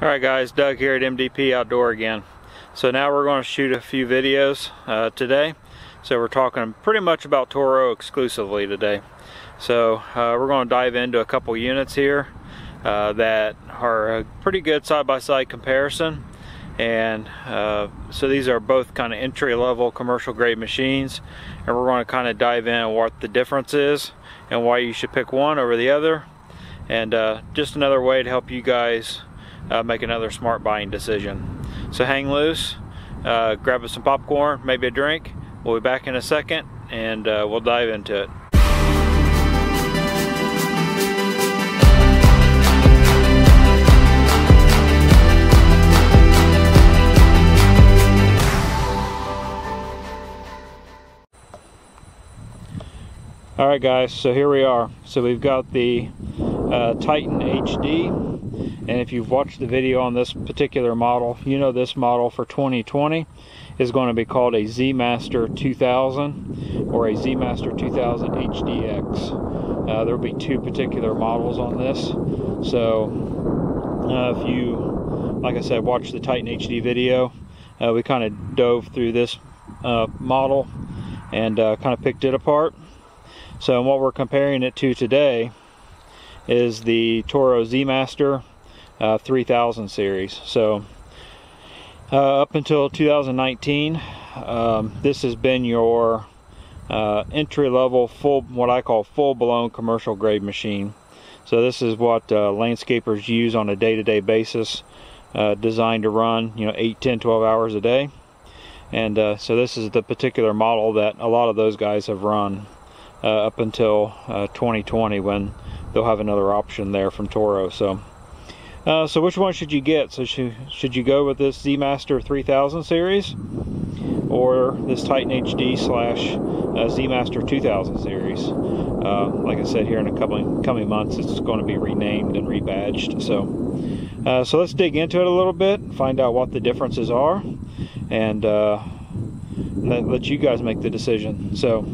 Alright guys, Doug here at MDP Outdoor again. So now we're going to shoot a few videos today. So we're talking pretty much about Toro exclusively today. So we're going to dive into a couple units here that are a pretty good side-by-side comparison. And so these are both kind of entry-level commercial grade machines, and we're going to kind of dive in on what the difference is and why you should pick one over the other, and just another way to help you guys make another smart buying decision. So hang loose, grab us some popcorn, maybe a drink. We'll be back in a second, and we'll dive into it. Alright guys, so here we are. So we've got the Titan HD, and if you've watched the video on this particular model, you know this model for 2020 is going to be called a Z-Master 2000 or a Z-Master 2000 HDX. There will be two particular models on this. So if you, like I said, watch the Titan HD video, we kind of dove through this model and kind of picked it apart. So what we're comparing it to today is the Toro Z-Master 3000 series. So up until 2019, this has been your entry-level, what I call full-blown commercial grade machine. So this is what landscapers use on a day-to-day basis, designed to run 8, 10, 12 hours a day. And so this is the particular model that a lot of those guys have run up until 2020, when they'll have another option there from Toro. So which one should you get? So should you go with this Z-Master 3000 series or this Titan HD / Z-Master 2000 series? Like I said, here in a coming months, it's going to be renamed and rebadged. So let's dig into it a little bit, find out what the differences are, and let you guys make the decision. So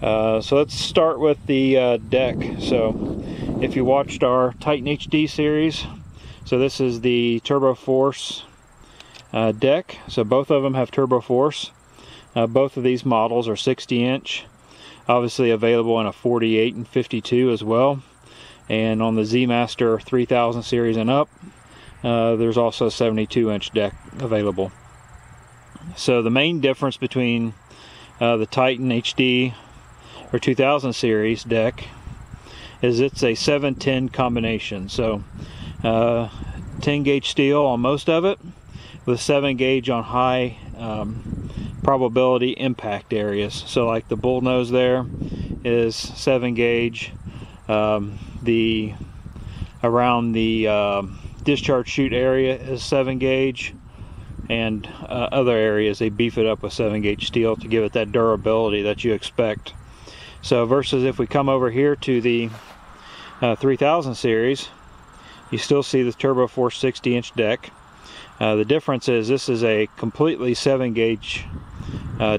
let's start with the deck. So if you watched our Titan HD series, so this is the Turbo Force deck. So both of them have Turbo Force. Both of these models are 60-inch, obviously available in a 48 and 52 as well. And on the Z-Master 3000 series and up, there's also a 72-inch deck available. So the main difference between the Titan HD or 2000 series deck is it's a 7-10 combination. So 10 gauge steel on most of it, with 7 gauge on high probability impact areas. So like the bull nose there is 7 gauge, around the discharge chute area is 7 gauge, and other areas they beef it up with 7 gauge steel to give it that durability that you expect. So versus if we come over here to the 3000 series, you still see the Turbo Force 60-inch deck. The difference is this is a completely 7 gauge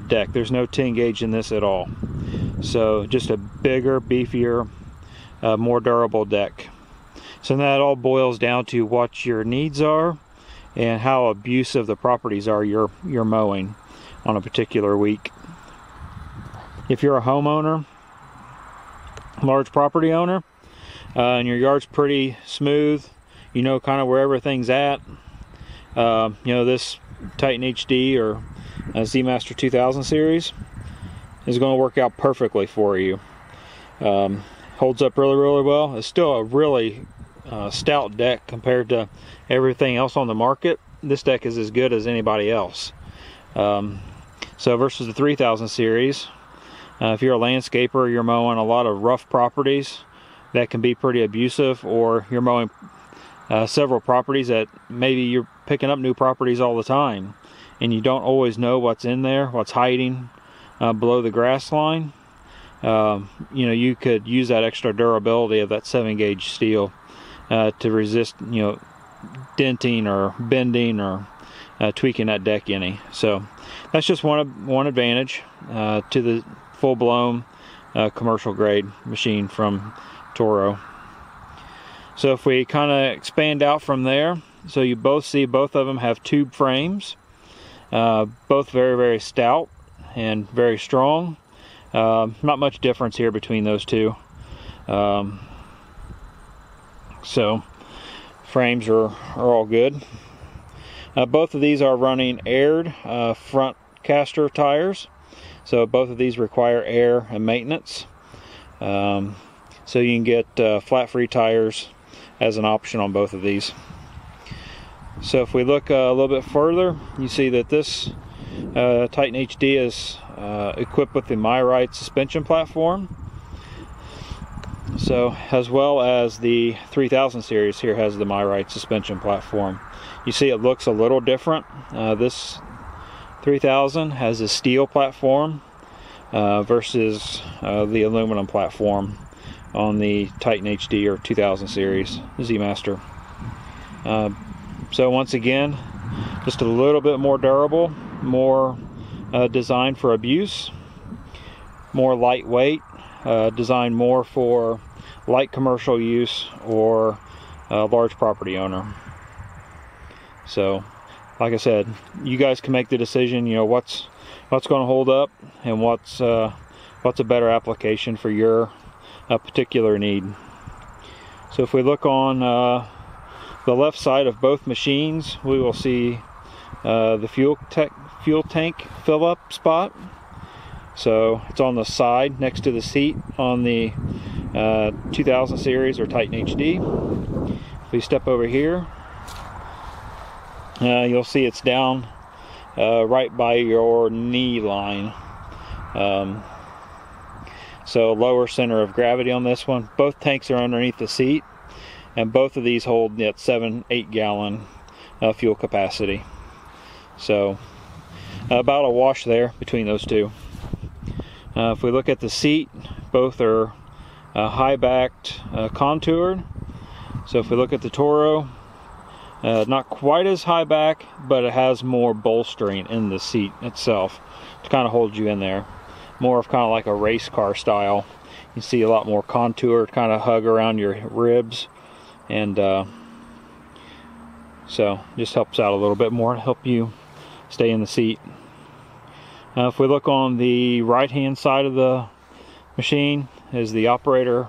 deck. There's no 10 gauge in this at all. So just a bigger, beefier, more durable deck. So that all boils down to what your needs are and how abusive the properties are you're mowing on a particular week. If you're a homeowner, large property owner, and your yard's pretty smooth, you know kind of where everything's at, this Titan HD or Z-Master 2000 series is going to work out perfectly for you. Holds up really well. It's still a really stout deck compared to everything else on the market. This deck is as good as anybody else. So versus the 3000 series, if you're a landscaper, you're mowing a lot of rough properties that can be pretty abusive, or you're mowing several properties that maybe you're picking up new properties all the time and you don't always know what's in there, what's hiding below the grass line. You could use that extra durability of that 7 gauge steel to resist denting or bending or tweaking that deck any. So that's just one advantage to the full-blown commercial grade machine from Toro. So if we kind of expand out from there, So you both see both of them have tube frames, both very, very stout and very strong. Not much difference here between those two. So frames are all good. Both of these are running aired front caster tires, so both of these require air and maintenance. So you can get flat free tires as an option on both of these. So if we look a little bit further, you see that this Titan HD is equipped with the MyRide suspension platform. So, as well as the 3000 series here has the MyRide suspension platform. You see it looks a little different. This 3000 has a steel platform versus the aluminum platform on the Titan HD or 2000 series Z Master. So once again, just a little bit more durable, more designed for abuse, more lightweight, designed more for light commercial use or a large property owner. So like I said, you guys can make the decision, you know, what's going to hold up and what's a better application for your particular need. So if we look on the left side of both machines, we will see the fuel tank fill up spot. So it's on the side next to the seat on the 2000 series or Titan HD. If we step over here, you'll see it's down right by your knee line. So lower center of gravity on this one. Both tanks are underneath the seat, and both of these hold 7-8 gallon fuel capacity. So about a wash there between those two. If we look at the seat, both are high backed, contoured. So if we look at the Toro, not quite as high back, but it has more bolstering in the seat itself to kind of hold you in there. More of kind of like a race car style. You see a lot more contour, kind of hug around your ribs, and so just helps out a little bit more to help you stay in the seat. If we look on the right hand side of the machine is the operator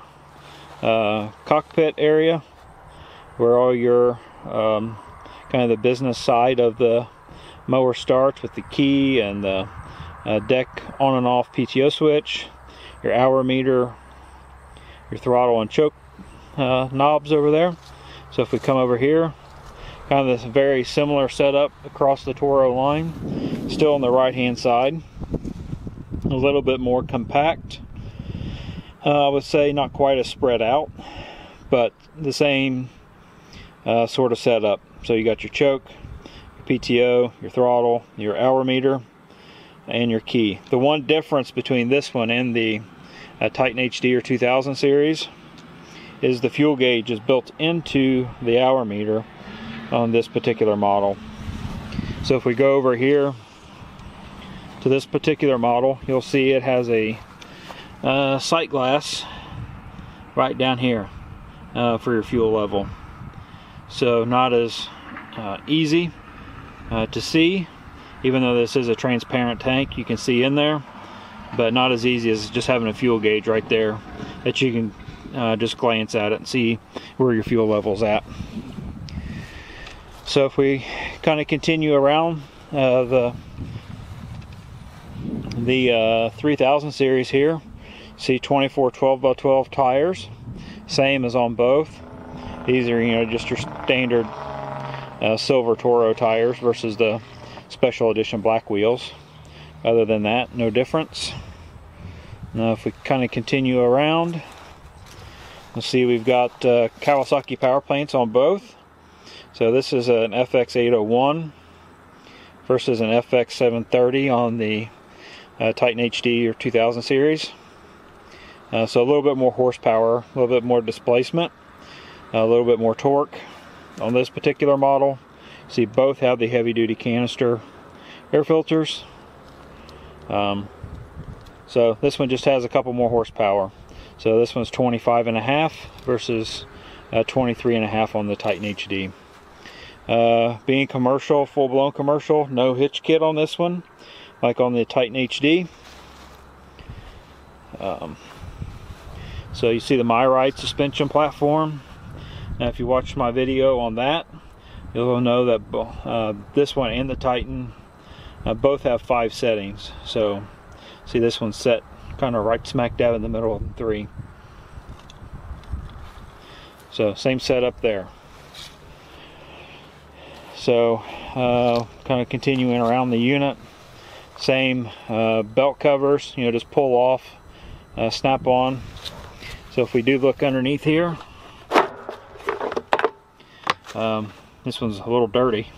cockpit area, where all your kind of the business side of the mower starts, with the key and the deck on and off PTO switch, your hour meter, your throttle and choke knobs over there. So if we come over here, kind of this very similar setup across the Toro line, still on the right hand side, a little bit more compact. I would say not quite as spread out, but the same sort of setup. So you got your choke, your PTO, your throttle, your hour meter, and your key. The one difference between this one and the Titan HD or 2000 series is the fuel gauge is built into the hour meter on this particular model. So if we go over here to this particular model, you'll see it has a sight glass right down here for your fuel level. So not as easy to see, even though this is a transparent tank, you can see in there, but not as easy as just having a fuel gauge right there that you can just glance at it and see where your fuel level's at. So if we kind of continue around the 3000 series here, see 24 12x12 tires, same as on both. These are, you know, just your standard silver Toro tires versus the special edition black wheels. Other than that, no difference. Now if we kind of continue around, you'll see we've got Kawasaki power plants on both. So this is an FX801 versus an FX730 on the Titan HD or 2000 series. So a little bit more horsepower, a little bit more displacement, a little bit more torque on this particular model. See, both have the heavy duty canister air filters. So this one just has a couple more horsepower. So this one's 25.5 versus 23.5 on the Titan HD. Being commercial, full-blown commercial, no hitch kit on this one, like on the Titan HD. So you see the MyRide suspension platform. Now if you watch my video on that, you'll know that this one and the Titan both have 5 settings. So see, this one's set kind of right smack dab in the middle of the 3. So same setup there. So kind of continuing around the unit, same belt covers, you know, just pull off, snap on. So if we do look underneath here, this one's a little dirty,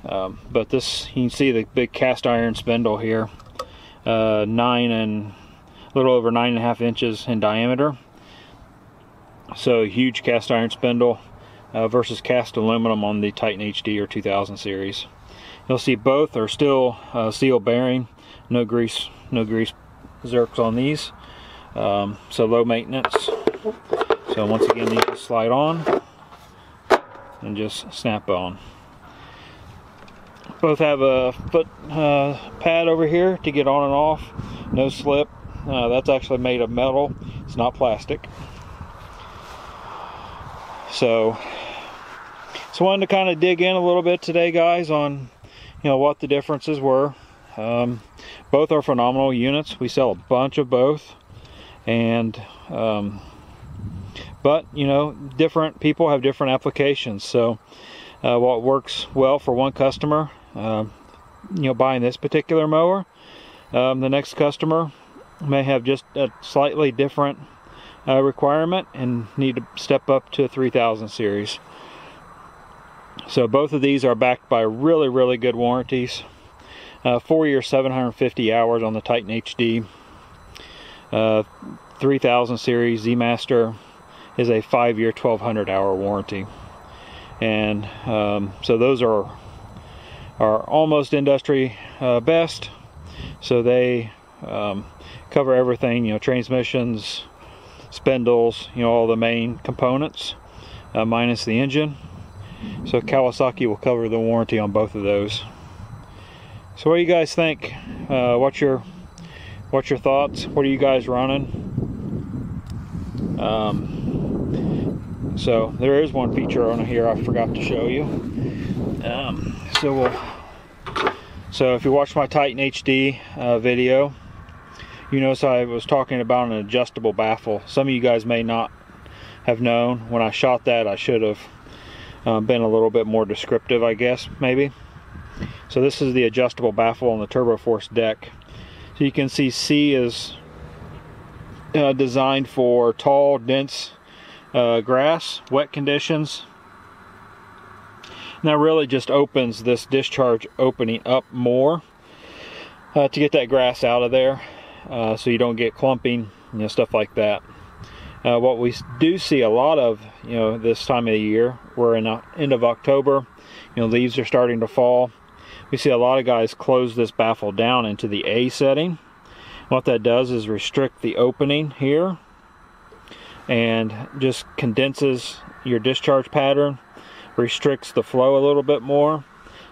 but this, you can see the big cast iron spindle here, 9 and a little over 9.5 inches in diameter. So huge cast iron spindle versus cast aluminum on the Titan HD or 2000 series. You'll see both are still seal bearing, no grease zerks on these. So low maintenance. So once again, these just slide on and just snap on. Both have a foot pad over here to get on and off, no slip. That's actually made of metal, it's not plastic. So wanted to kind of dig in a little bit today, guys, on what the differences were. Both are phenomenal units. We sell a bunch of both, and but different people have different applications. So what works well for one customer, buying this particular mower, the next customer may have just a slightly different requirement and need to step up to a 3000 series. So both of these are backed by really good warranties. 4 year 750 hours on the Titan HD. 3000 series Z Master is a 5 year 1200 hour warranty, and so those are almost industry best. So they cover everything, transmissions, spindles, all the main components, minus the engine. So Kawasaki will cover the warranty on both of those. So what do you guys think? What's your thoughts? What are you guys running? So there is one feature on here I forgot to show you. So if you watch my Titan HD video, you notice I was talking about an adjustable baffle. Some of you guys may not have known. When I shot that, I should have been a little bit more descriptive, I guess, maybe. So this is the adjustable baffle on the Turbo Force deck. So you can see C is designed for tall, dense grass, wet conditions. And that really just opens this discharge opening up more to get that grass out of there, so you don't get clumping, stuff like that. What we do see a lot of, this time of the year, we're in the end of October, leaves are starting to fall. We see a lot of guys close this baffle down into the A setting. What that does is restrict the opening here and just condenses your discharge pattern, restricts the flow a little bit more,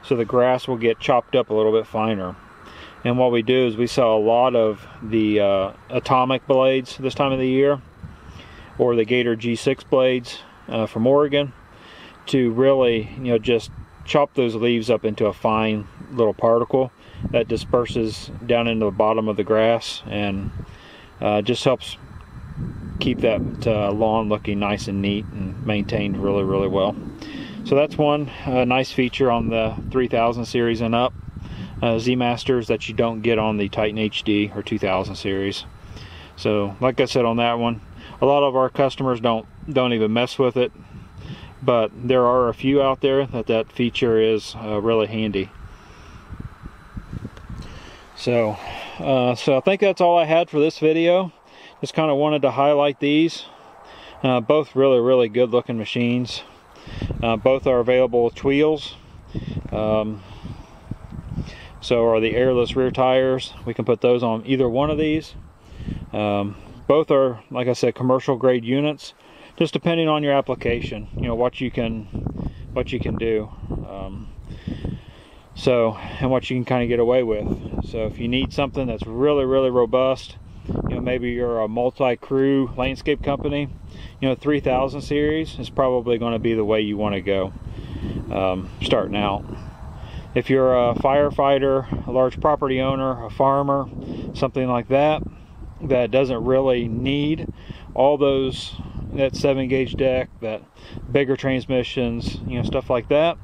so the grass will get chopped up a little bit finer. And what we do is we sell a lot of the atomic blades this time of the year, or the Gator G6 blades from Oregon, to really just chop those leaves up into a fine little particle that disperses down into the bottom of the grass, and just helps keep that lawn looking nice and neat and maintained really well. So that's one nice feature on the 3000 series and up Z Masters that you don't get on the Titan HD or 2000 series. So like I said on that one, a lot of our customers don't even mess with it, but there are a few out there that feature is really handy. So I think that's all I had for this video. Just kind of wanted to highlight these. Both really good looking machines. Both are available with wheels. So are the airless rear tires. We can put those on either one of these. Both are, like I said, commercial grade units, just depending on your application, what you can what you can do. And what you can kind of get away with. So if you need something that's really, really robust, you know, maybe you're a multi-crew landscape company, you know, 3000 series is probably going to be the way you want to go starting out. If you're a firefighter, a large property owner, a farmer, something like that, that doesn't really need all those, that 7-gauge deck, that bigger transmissions, you know, stuff like that,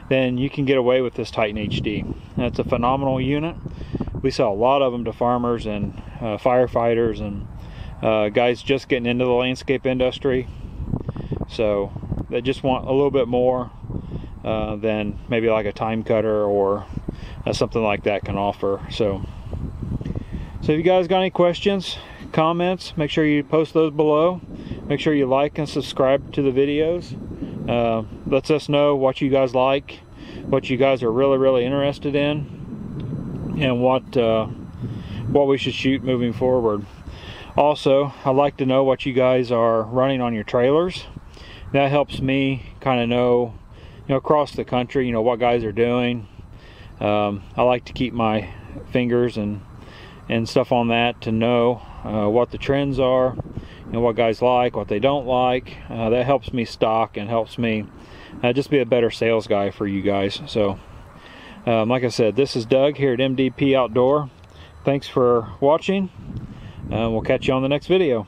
then you can get away with this Titan HD. That's a phenomenal unit. We sell a lot of them to farmers and firefighters and guys just getting into the landscape industry, so they just want a little bit more than maybe like a time cutter or something like that can offer. So if you guys got any questions, comments, make sure you post those below. Make sure you like and subscribe to the videos. Lets us know what you guys like, what you guys are really, really interested in, and what we should shoot moving forward. Also, I'd like to know what you guys are running on your trailers. That helps me kind of know, you know, across the country, you know, what guys are doing. I like to keep my fingers and stuff on that to know what the trends are, you know, what guys like, what they don't like. That helps me stock and helps me just be a better sales guy for you guys. So like I said, this is Doug here at MDP Outdoor. Thanks for watching. We'll catch you on the next video.